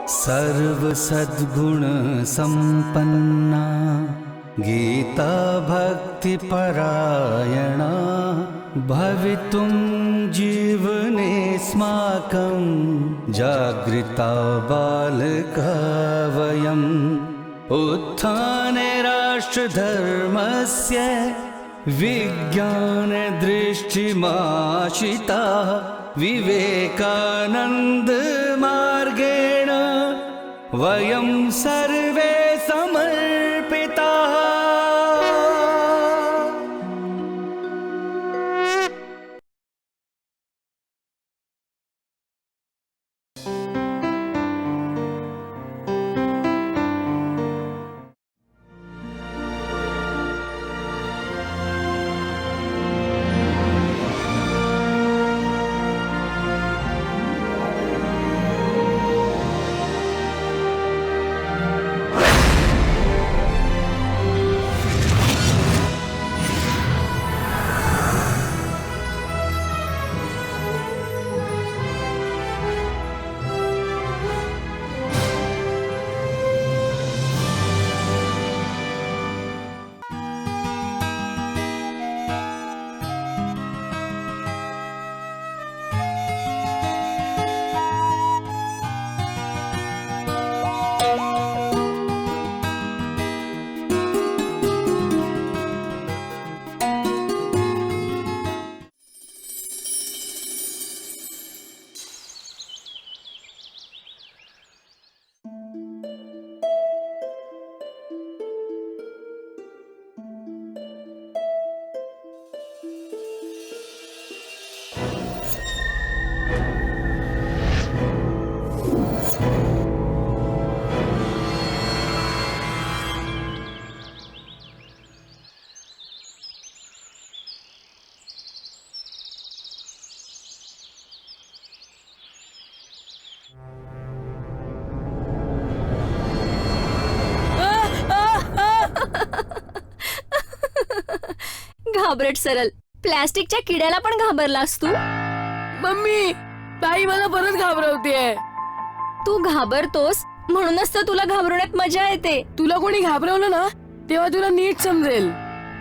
सर्व सद्गुण संपन्ना गीता भक्ति परायणा भवितुं जीवनेऽस्माकं जागृता बालका वयम् उत्थाने राष्ट्रधर्मस्य विज्ञानदृष्टिमाशिता विवेकानन्द मार्गेण वयं सर्वे समर्पिताः। घाबरट सरल, प्लास्टिकच्या किड्याला पण घाबरलास तू? मम्मी, ताई मला परत घाबरवतेय. तू घाबरतोस म्हणूनच तर तुला घाबरवण्यात मजा येते. तुला कोणी घाबरवलं ना तेव्हा तुला नीट समजेल.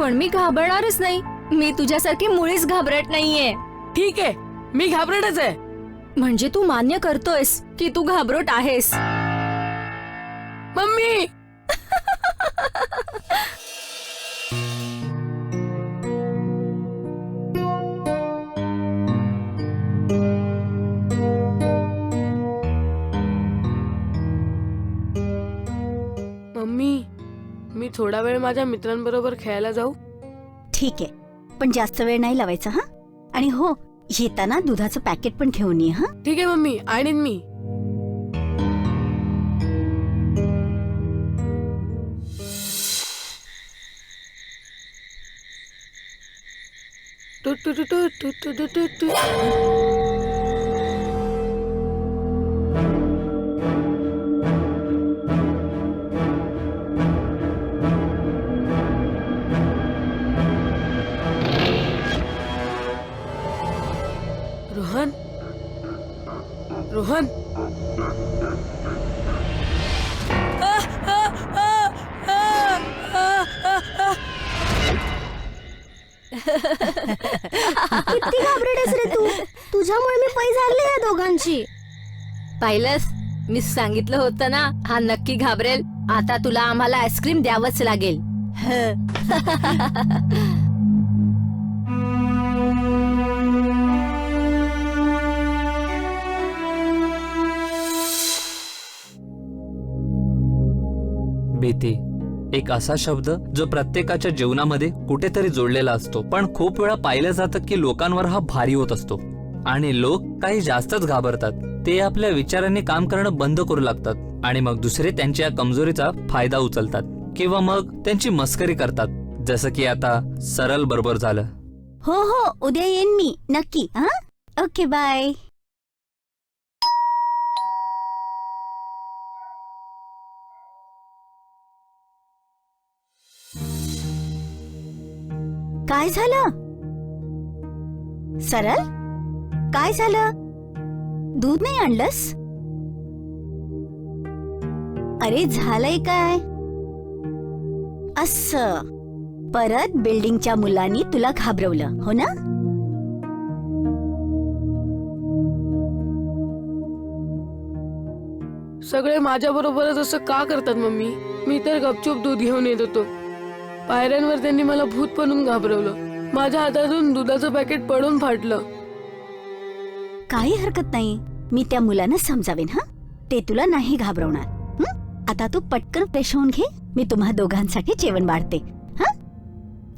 पण मी घाबरणारच नाही. मी तुझ्यासारखी मुळीच घाबरट नाहीये. ठीक आहे, मी घाबरटच आहे. म्हणजे तू मान्य करतोयस की तू घाबरट आहेस? मम्मी मम्मी, मी थोडा वेळ माझ्या मित्रांबरोबर खेळायला जाऊ? ठीक आहे, पण जास्त वेळ नाही लावायचा हा. आणि हो, येताना दुधाचं पॅकेट पण घेऊन ये हा. ठीक आहे मम्मी, आणीन मी. तू तू तू तू तू तू तू तू तू. रोहन, रोहन. किती घाबरटेस रे तू. तुझ्यामुळे मी पै झाले या दोघांची. पाहिलंस, मी सांगितलं होतं ना, हा नक्की घाबरेल. आता तुला आम्हाला आईस्क्रीम द्यावंच लागेल. भीती एक असा शब्द जो प्रत्येकाच्या जीवनामध्ये कुठेतरी जोडलेला असतो, पण खूप वेळा पाहिलं जातं की लोकांवर हा भारी होत असतो आणि लोक काही जास्तच घाबरतात. ते आपल्या विचारांनी काम करणं बंद करू लागतात आणि मग दुसरे त्यांच्या कमजोरीचा फायदा उचलतात किंवा मग त्यांची मस्करी करतात, जसं की आता सरल बरोबर झालं. हो हो, उद्या येईन मी नक्की. हा, ओके, बाय. काय झालं सरल? काय झालं? दूध नाही आणलंस? अरे झालंय काय? असं परत बिल्डिंगच्या मुलांनी तुला घाबरवलं हो ना? सगळे माझ्या बरोबरच असं का करतात मम्मी? मी तर गपचूप दूध घेऊन येत होतो. पायऱ्यांवर त्यांनी मला भूत बनून घाबरवलं. माझ्या हातातून दुधाचं पॅकेट पडून फाटलं. काही हरकत नाही, मी त्या मुलांना समजावेन. हा, ते तुला नाही घाबरवणार. आता तू पटकन फ्रेश होऊन घे, मी तुम्हा दोघांसाठी जेवण वाढते. हा,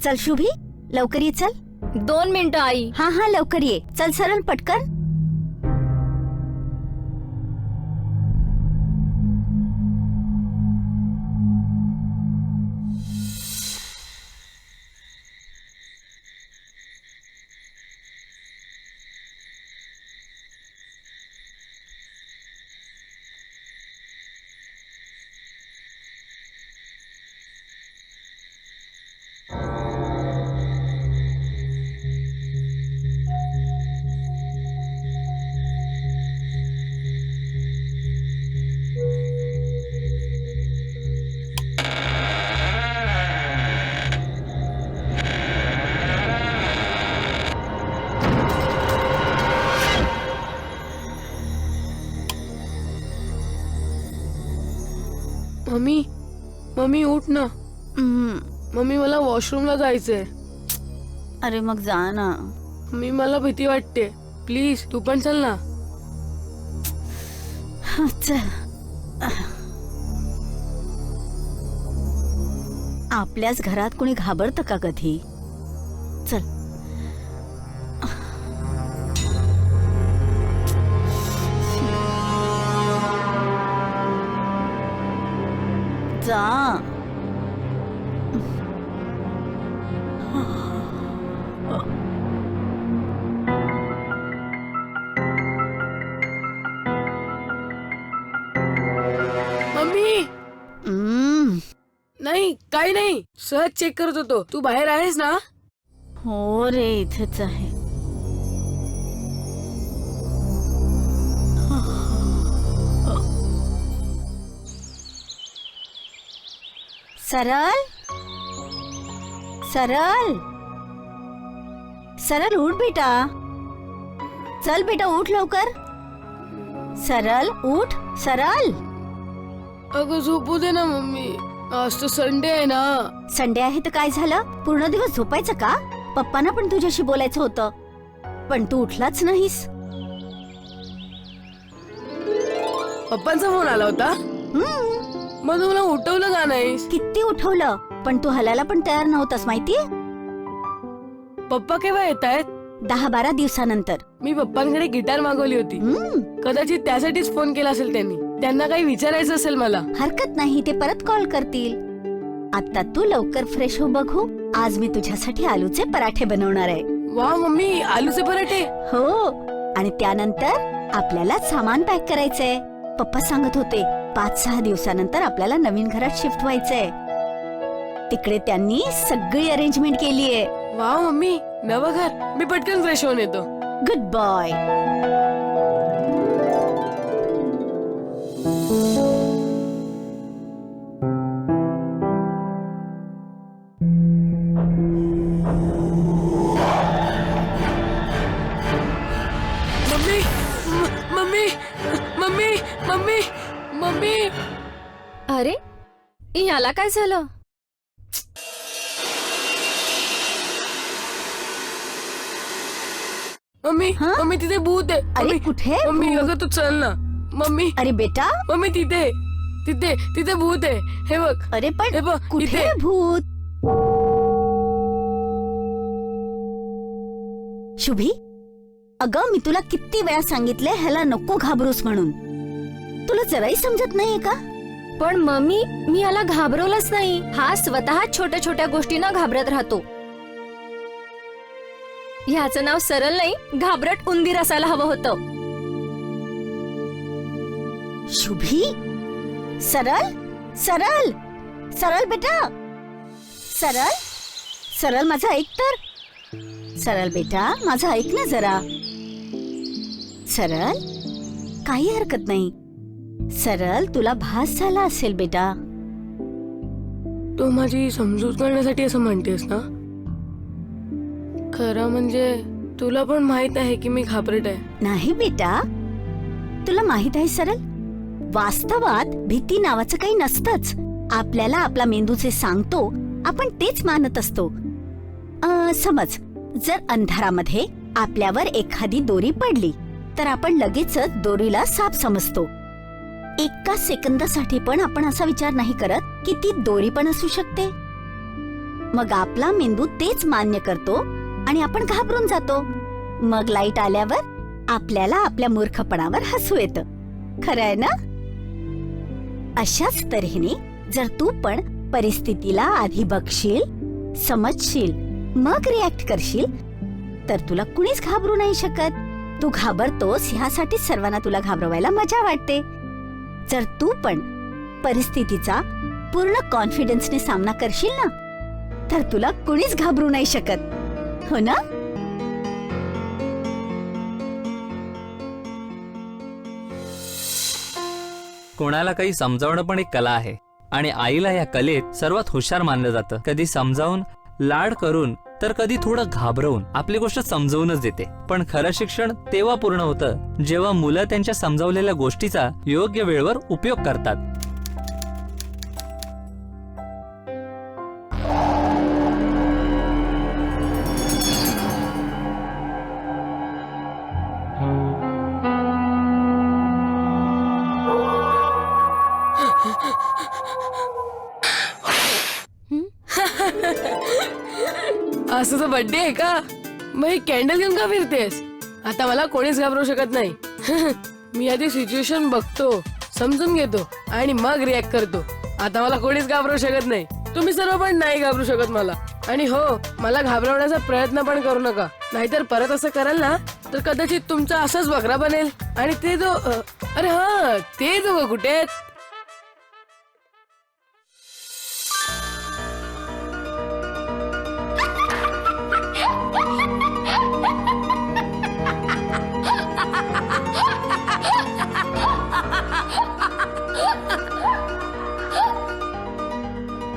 चल शुभी, लवकर ये. चल 2 मिनिटं आई. हा हा, लवकर ये. चल सरळ पटकन. मम्मी, मम्मी उठ ना. हम्म, मम्मी मला वॉशरूमला जायचंय. अरे मग जा ना. मी मला भीती वाटते. प्लीज तू पण चल ना. चल. आपल्याच घरात कोणी घाबरतं का कधी? चल. जा. मम्मी, हम्म, नाही काही नाही, सहज चेक करत होतो. तू बाहेर आहेस ना? हो रे, इथेच आहे. सरळ सरळ सरळ, उठ बेटा. चल बेटा, उठ लवकर. सरळ उठ. सरळ. अगं झोपू दे ना मम्मी, आज तर संडे आहे ना. संडे आहे तर काय झालं? पूर्ण दिवस झोपायचं का? पप्पांना पण तुझ्याशी बोलायचं होतं, पण तू उठलाच नाहीस. पप्पांचा फोन आला होता. मग तुला उठवलं का नाहीस? किती उठवलं, पण तू हलायला पण तयार नव्हतास माहितीये. पप्पा केव्हा येत आहेत? 10-12 दिवसानंतर. मी पप्पांकडे गिटार मागवली होती. कदाचित त्यासाठीच फोन केला असेल त्यांनी. त्यांना काही विचारायचं असेल मला. हरकत नाही, ते परत कॉल करतील. आता तू लवकर फ्रेश हो बघू. आज मी तुझ्यासाठी आलूचे पराठे बनवणार आहे. वा मम्मी, आलूचे पराठे? हो, आणि त्यानंतर आपल्याला सामान पॅक करायचंय. पप्पा सांगत होते 5-6 दिवसानंतर आपल्याला नवीन घरात शिफ्ट व्हायचंय. तिकडे त्यांनी सगळी अरेंजमेंट केलीये. वा मम्मी, नवं घर. मी पटकन फ्रेश होऊन येतो. Good boy. Mummy, mummy, mummy, mummy, mummy. अरे याला काय झालं? मम्मी, हा? मम्मी तिथे भूत आहे. अरे मम्मी, कुठे मम्मी भूत? अगं तू चल ना. मम्मी, अरे बेटा, मम्मी तिथे तिथे तिथे भूत आहे. हे बघ. अरे हे पण बघ, कुठे इथे. आहे भूत? शुभी, अगं मी तुला किती वेळा सांगितले ह्याला नको घाबरूस म्हणून. तुला जराही समजत नाहीये का? पण मम्मी, मी याला घाबरवलंच नाही. हा स्वतः छोट्या छोट्या गोष्टींना घाबरत राहतो. ह्याचं नाव सरळ नाही, घाबरट उंदीर असायला हवं होतं. शुभी, सरळ सरळ सरळ बेटा. सरळ सरळ, माझं ऐक तर. सरळ बेटा, माझं ऐक ना जरा. सरळ काही हरकत नाही. सरळ तुला भास झाला असेल बेटा. तू माझी समजूत करण्यासाठी असं म्हणतेस ना? खरं म्हणजे तुला पण माहित आहे की मी घाबरट आहे. नाही बेटा, तुला माहित आहे सरळ, वास्तवात भीती नावाचं काही नसतंच. आपल्याला आपला मेंदू जे सांगतो आपण तेच मानत असतो. समज जर अंधारामध्ये आपल्यावर एखादी दोरी पडली तर आपण लगेचच दोरीला साप समजतो. एका सेकंदासाठी पण आपण असा विचार नाही करत की ती दोरी पण असू शकते. मग आपला मेंदू तेच मान्य करतो आणि आपण घाबरून जातो. मग लाईट आल्यावर आपल्याला आपल्या मूर्खपणावर हसू येतं. खरं आहे ना? अशाच तऱ्हेने जर तू पण परिस्थितीला आधी बघशील, समजशील, मग रिॲक्ट करशील तर तुला कुणीच घाबरू नाही शकत. तू घाबरतोस ह्यासाठी सर्वांना तुला घाबरवायला मजा वाटते. जर तू पण परिस्थितीचा पूर्ण कॉन्फिडन्सने सामना करशील ना तर तुला कुणीच घाबरू नाही शकत. हो ना? कोणाला काही समजावणं पण एक कला आहे आणि आईला या कलेत सर्वात हुशार मानलं जातं. कधी समजावून, लाड करून, तर कधी थोडं घाबरवून आपली गोष्ट समजवूनच देते. पण खरं शिक्षण तेव्हा पूर्ण होतं जेव्हा मुलं त्यांच्या समजावलेल्या गोष्टीचा योग्य वेळेवर उपयोग करतात. असं तर बर्थडे आहे का? मग ही कॅन्डल घेऊन का फिरतेस? आता मला कोणीच घाबरू शकत नाही. मी आधी सिच्युएशन बघतो, समजून घेतो आणि मग रिॲक्ट करतो. आता मला कोणीच घाबरू शकत नाही. तुम्ही सर्व पण नाही घाबरू शकत मला. आणि हो, मला घाबरवण्याचा प्रयत्न पण करू नका, नाहीतर परत असं कराल ना तर कदाचित तुमचा असाच बकरा बनेल. आणि ते अरे हा, ते दोघं कुठे आहेत?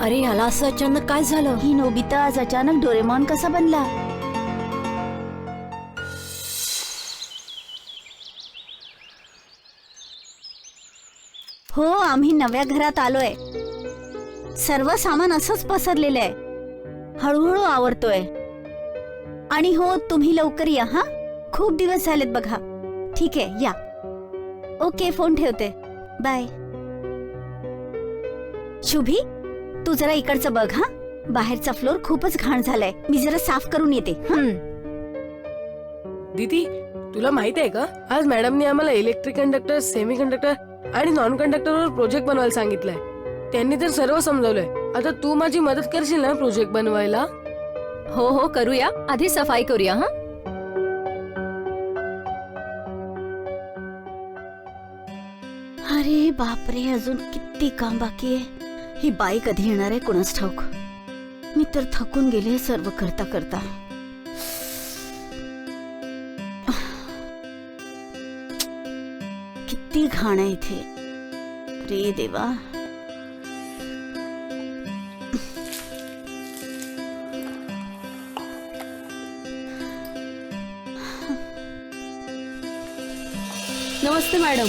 अरे ह्याला असं अचानक काय झालं? ही नोबिता आज अचानक डोरेमॉन कसा बनला? हो, आम्ही नव्या घरात आलोय. सर्व सामान असंच पसरलेलं आहे. हळूहळू आवरतोय. आणि हो, तुम्ही लवकर या हा. खूप दिवस झालेत बघा. ठीक आहे, या. ओके, फोन ठेवते. बाय. शुभी, तू जरा इकडचं बघ हा. बाहेरचा फ्लोर खूपच घाण झालाय. मी जरा साफ करून येते. दीदी, तुला माहित आहे का, आज मॅडमनी आम्हाला इलेक्ट्रिक कंडक्टर, सेमी कंडक्टर आणि नॉन कंडक्टरवर प्रोजेक्ट बनवायला सांगितलंय. त्यांनी तर सर्व समजावलंय. आता तू माझी मदत करशील ना प्रोजेक्ट बनवायला? हो हो, करूया. आधी सफाई करूया. हा, अरे बापरे, अजून किती काम बाकी आहे. ही बाई कधी येणार आहे कोणाच ठाऊक. मी तर थकून गेले सर्व करता करता. किती घाण आहे इथे. रे देवा. नमस्ते मॅडम.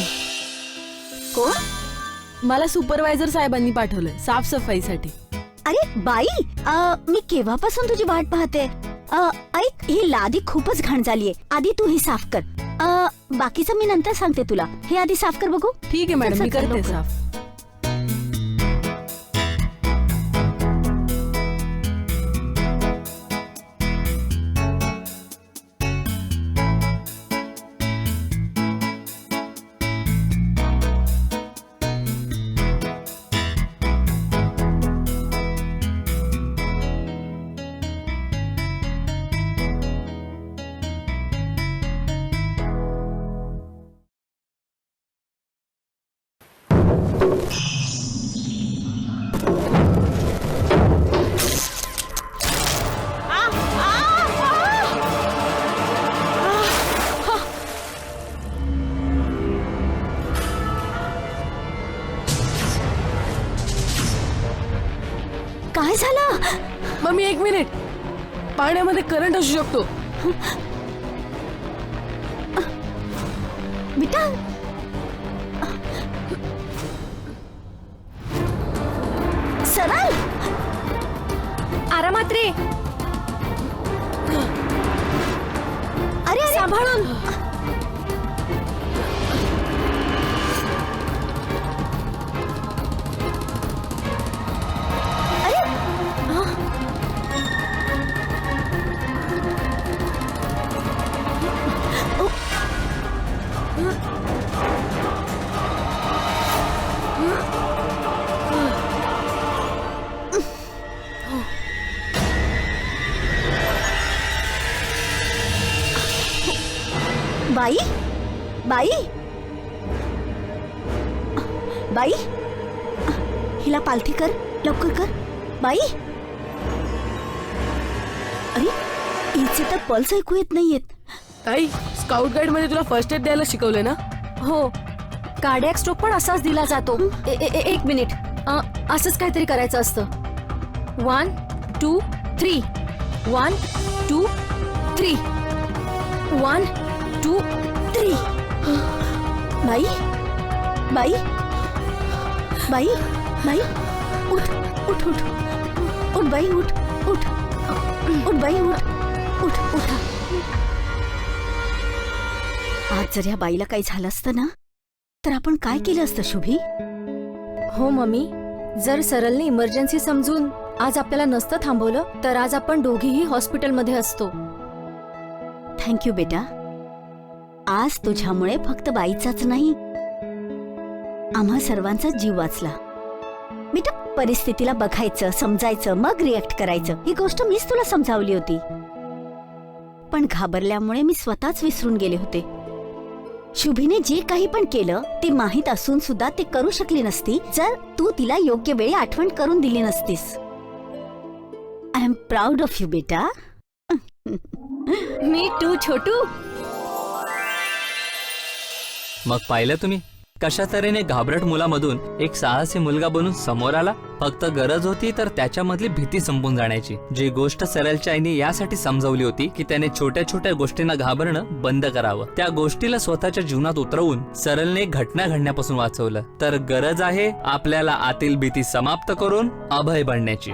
कोण? मला सुपरवायझर साहेबांनी पाठवलंय साफसफाईसाठी. अरे बाई, मी केव्हापासून तुझी वाट पाहते. ऐक, ही लादी खूपच घाण झालीये. आधी तू ही साफ कर. बाकीचं मी नंतर सांगते तुला. हे आधी साफ कर बघू. ठीक आहे मॅडम, मी चल, चल, करते लवकर. साफ. मम्मी 1 मिनिट, पाण्यामध्ये करंट असू शकतो. बेटा सरळ आरामात रे. अरे सांभाळून. बाई बाई बाई हिला पालथी कर, लवकर कर बाई. अरे हिचे तर पल्स ऐकू येत नाहीयेत. ताई, स्काउट गाईड मध्ये तुला फर्स्ट एड द्यायला शिकवलंय ना? हो, कार्डियक स्ट्रोक पण असाच दिला जातो. 1 मिनिट, असंच काहीतरी करायचं असतं. 1 2 3 1 2 3 1 2 3. बाई बाई बाई बाई उठ उठ उठ उठ बाई उठ उठ उठ बाई उठ उठ उठा. आज जर या बाईला काही झालं असतं ना तर आपण काय केलं असतं शुभी? हो मम्मी, जर सरलने इमर्जन्सी समजून आज आपल्याला नसतं थांबवलं तर आज आपण दोघीही हॉस्पिटलमध्ये असतो. थँक्यू बेटा. आज तुझ्यामुळे फक्त बाईचाच नाही आम्हा सर्वांचा जीव वाचला. बेटा परिस्थितीला बघायचं, समजायचं, मग रिॲक्ट करायचं ही गोष्ट मीच तुला समजावली होती. पण घाबरल्यामुळे मी स्वतःच विसरून गेले होते. शुभीने जे काही पण केलं ते माहीत असून सुद्धा ते करू शकली नसती जर तू तिला योग्य वेळी आठवण करून दिली नसतीस. I am proud of you beta. Me too Chhotu. मग पाहिलं तुम्ही कशा तऱ्हेने घाबरट मुलामधून एक साहसी मुलगा बनून समोर आला. फक्त गरज होती तर त्याच्यामधली भीती संपून जाण्याची. जी गोष्ट सरलच्या आईने यासाठी समजावली होती की त्याने छोट्या छोट्या गोष्टींना घाबरणं बंद करावं. त्या गोष्टीला स्वतःच्या जीवनात उतरवून सरलने घटना घडण्यापासून वाचवलं. तर गरज आहे आपल्याला आतील भीती समाप्त करून अभय बनण्याची.